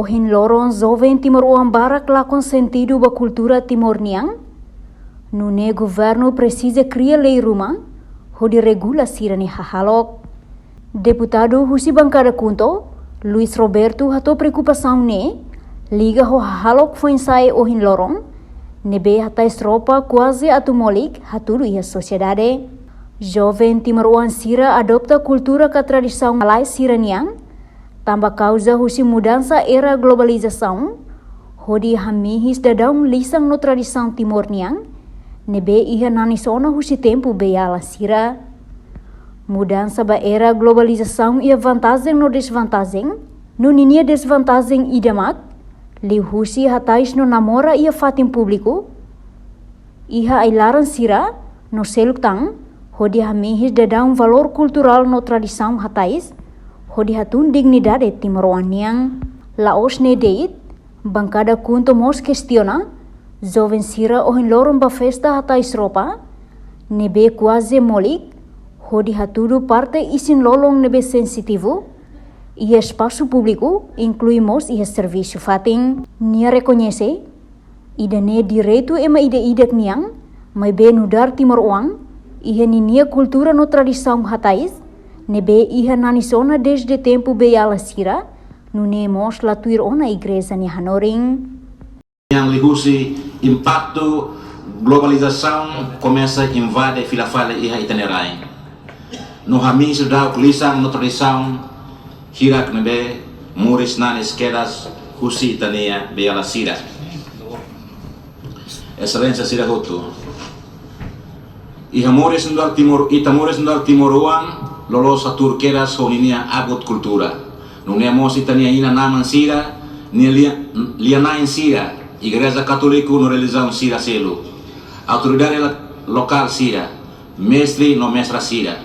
Ohin loron jovem Timor Barak lakon sentido ba cultura timorniang? Nune governo precisa criar lei rumah, hodi regula sirani hahalok. Deputado husi bancada kunto, Luis Roberto hato preocupação ne, liga ho hahalok foi ensaio ohin loron, nebe hatai estropa quase atumolik haturu ia sociedade. Jovem Timor sira adopta cultura ka tradição malai siraniang, tambah causa husi mudança era globalização, hodi hamihis dadang lisang no tradição timorniang, nebe iha nanisona husi tempo beyala sira. Mudança ba era globalização ia vantagem no desvantagem, no ninia desvantagem idamat, li husi hatais no namora ia fatim público, iha ailaran sira no seluk tang, hodi hamihis dadang valor cultural no tradição hatais, hodi hatun dignidade timoroaniang. Laos ne deit, bancada kunto mos questiona, jovem sira ohin loron ba festa hatais ropa, nebe quase molik, hodi hatudu parte isin lolong nebe sensitivo, ia espaço público, incluímos ia serviço fating, nia reconhece, ida ne direito ema ida idak niang, mai be nudar Timor ia nia cultura no tradição hatais, nebe iha nanisona desde tempo beyala sira, nunemos latuir ona igreja ni hanoring. Yang lihusi impacto globalização começa a invadir filafala iha itinerai. No hami sudah kulisang no tradição hirak nebe muris nanes kedas husi itania beyala sira. Excelência sira hotu. Iha muris ndal timor timoruan lolos a turqueras honinia abot cultura. Nunemos itania ina naman sira, ni lianain sira, igreja católico no religião sira selo. Autoridade local sira, mestre no mestra sira.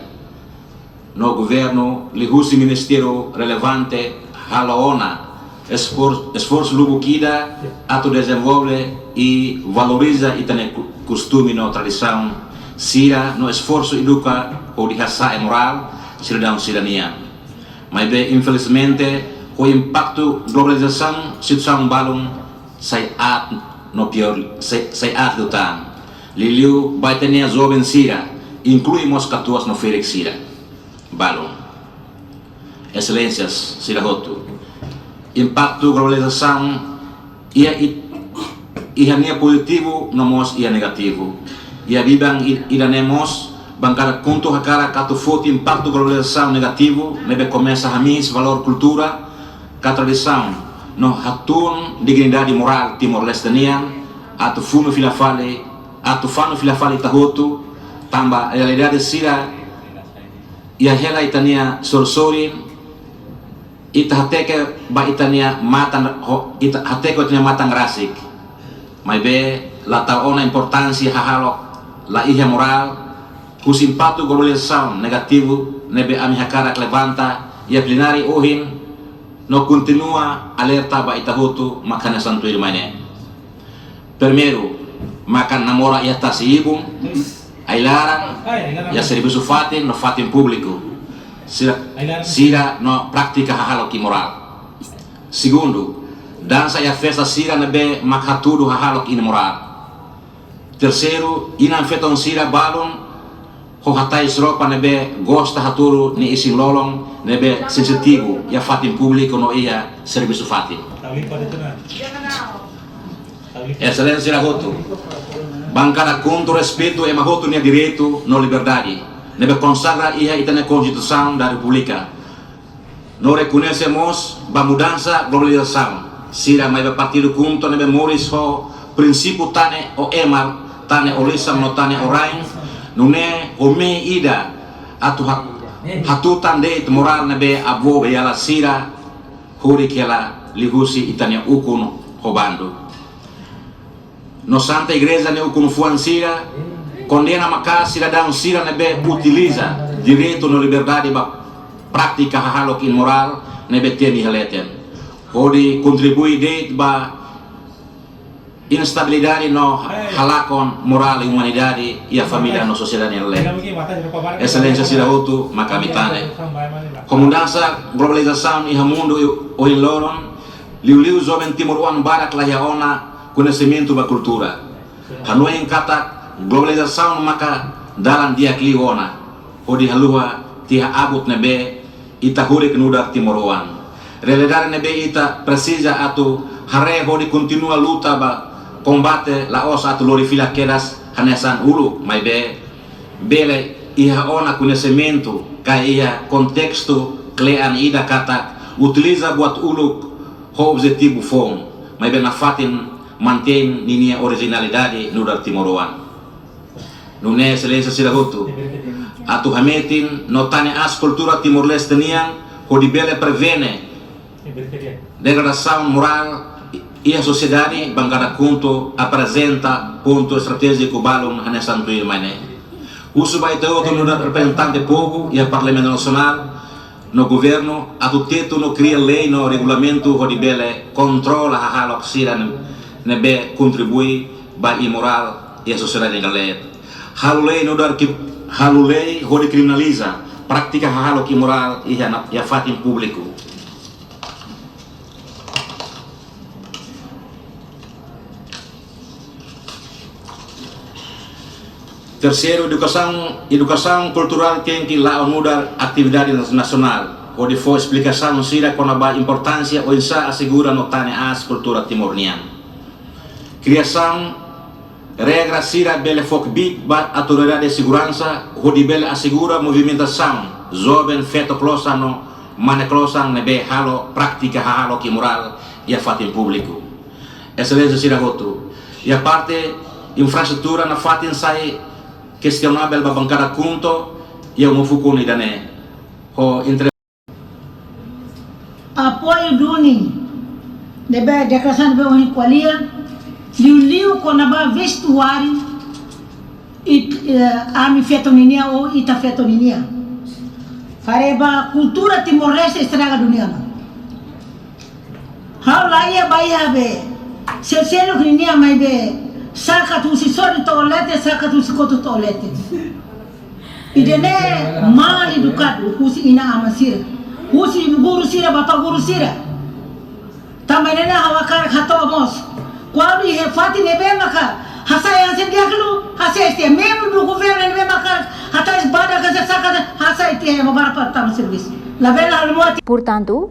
No governo, lihusi ministério relevante, halaona, esforço lubukida, ato desenvolve e valoriza itania costume no tradição sira, no esforço educa ou de raça e moral, cidadão cidadania. Mas bem, infelizmente, o impacto globalização situação balon sai no pior, sai do tan. Liliu vai ter a jovem sira, incluímos catuas no Félix sira. Balon. Excelências, sira hotu. Impacto globalização ia nia positivo, nomos ia negativo. Ia bibang idanemos bancada kunto hakara katu foto impacto globalização negativo, nebe começa a mis valor cultura, ka tradição, no hatun dignidade moral Timor-Lestenian, atu funu filafale tahotu, tamba realidade sira, ia hela itania sorsori, ita hateke ba itania matang rasik, mai be la taona importância hahalok la iha moral, kus impacto globalização negativo, nebe ami hakara levanta, ia plenari ohin, no continua alerta ba itahutu makana santuir mane. Primeiro, makan namora ia tasibum, ailaran, ia serviço fatin no fatin público, sira no prática hahalok imoral. Segundo, dança ia festa sira nebe makhatudu hahalok imoral. Terceiro, ina feton sira balon ho hatai sropa nebe gosta haturu ni isin lolong nebe sensitivo ya fatin público no ia serviço fatin. Excelência hotu. Bancada contra respeito e mahotu nia direito no liberdade. Nebe consagra ia itana constituição da república. No reconhecemos ba mudança globalização. Sira mai partido kunto nebe moris ho prinsípio tane o emar tane olisam no tane orain nune home ida atu hatutan de moral nebe abo beyala sira huri kela lihusi itania ukun hobando no santa igreja ne ukun fuan sira condena maka cidadão sira nebe utiliza direito no liberdade ba prática hahalok imoral nebe teni haleten hori contribui de ba instabilidade no halakon moral e humanidade e a família no sociedade nele. Excelência sira hotu makamitane. Com mudança globalização e mundo o loron liu-liu jovem Timor Uang Barat lahiaona conhecimento da cultura. Hanoi yang kata globalização maka dalam dia kliona, odi halua tiha abut nebe ita hurik nudar Timor Uang. Realidade nebe ita precisa atu hare hodi continua luta ba combate la osa atu lori fila keras hanesan ulu mai bele iha ona conhecimento kai iha contexto klean ida kata utiliza buat uluk ho objetivo fom mai be na fatin mantém ninia originalidade nudar Timor Uang. Nune excelência sirahutu atu hametin notane as kultura Timor Leste niang hodi bele prevene degradação moral e a sociedade bancada conto apresenta ponto estratégico balum hanesan tuir mane. Uso vai ter outro representante povo e a Parlamento Nacional no governo atu teto no cria lei no regulamento hodi bele controla halok sira nebe contribui ba imoral e a sociedade galet. Halulei no dar halulei hodi criminaliza prática halok imoral e a fatin público. Terceiro, educação cultural tem que lá mudar atividade nacional. Onde for explicação sira com a importância ou insa assegura notane as cultura timorniana. Criação regra sira bele fok bit ba autoridade de segurança, onde bele assegura movimentação. Jovem feto closano, mane closan nebe halo prática halo que moral e a fatin público. Excelência sira hotu. E a parte infraestrutura na fatin sai questionável ba bancada conto e o mufuko ni dane ho entre apoio duni debe declaração de uma qualia liu com a vestuário e ami fetoninia ou ita fetoninia fareba cultura timor-leste estraga dunia hau laia baia be selo grinia mai be saka tu si sori toalete, saka tu si koto toalete. Idene mal educado, husi ina amasira, husi guru sira, bapak guru sira. Tamanena hawakar hatomos. Quando he fati nebe maka, hasa yang sendia kelu, hasa estia membro do governo nebe maka, hata esbada kasa saka hasa estia mabar partam serviço. La vela almoati. Portanto,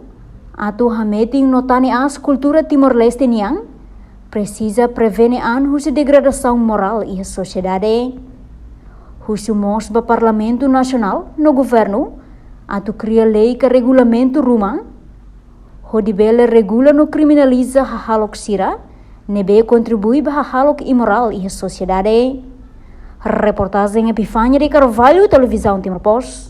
atu hameting notani as cultura Timor-Leste niang precisa prevenir a degradação moral e a sociedade. Husu mos ba Parlamento Nacional no governo atu cria lei que regulamento ruma, hodi bele regula no criminaliza halok sira, nebe contribui ba halok imoral e a sociedade. Reportagem Epifânia de Carvalho, Televisão Timor Post.